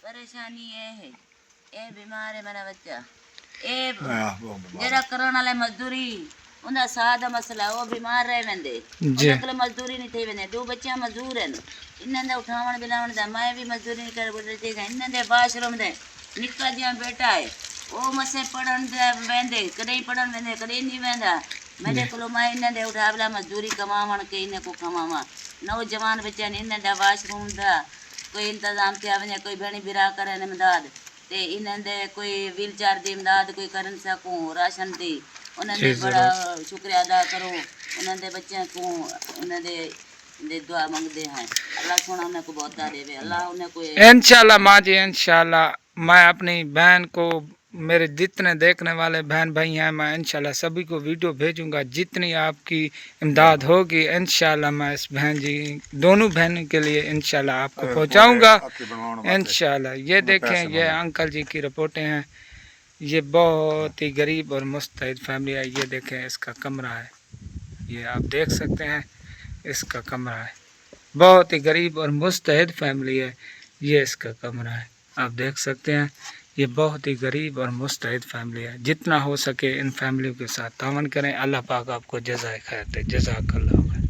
परेशानी ये है, ये बीमार है मेरा बच्चा, ये जरा करण वाले मजदूरी उनका साथ दा मसला वो बीमार रह वेंदे उनके मजदूरी नहीं थी वेंदे दो बच्चा मजदूर हैं इन्हें उठावन बिलावन दा मैं भी मजदूरी नहीं कर बोल रही इन्हें बाथरूम दे निक्का जिहा बेटा है वो मसे पढ़न दे वेंदे कदई पढ़न वेंदे कदई नहीं वेंदा मेरे को मैं इन्हें उठा बिला मजदूरी कमावन के इन्हें को कमावा नौजवान बच्चा ने इन्हें वाशरूम दा कोई इंतजाम किया वने कोई भेणी बिरा करे इमदाद ते इन्हें दे कोई व्हील चेयर दी इमदाद कोई करन सकूं राशन दी उन्हें बड़ा शुक्रिया अदा करो उन्हें बच्चे को उन्हें दुआ मांगते हैं अल्लाह सोना उन्हें को बहुत देवे अल्लाह उन्हें को इंशाल्लाह माँ जी इंशाल्लाह मैं अपनी बहन को मेरे जितने देखने वाले बहन भाई हैं मैं इंशाल्लाह सभी को वीडियो भेजूंगा जितनी आपकी इमदाद होगी इंशाल्लाह मैं इस बहन जी दोनों बहनों के लिए इंशाल्लाह आपको पहुंचाऊंगा इंशाल्लाह। ये देखें ये अंकल जी की रिपोर्टें हैं ये बहुत ही गरीब और मुस्तैद फैमिली है। ये देखें इसका कमरा है ये आप देख सकते हैं इसका कमरा है बहुत ही गरीब और मुस्तैद फैमिली है ये इसका कमरा है आप देख सकते हैं ये बहुत ही गरीब और मुस्तैद फैमिली है। जितना हो सके इन फैमिलियों के साथ तावन करें। अल्लाह पाक आपको जज़ाए खैर दे जज़ाकल्लाह।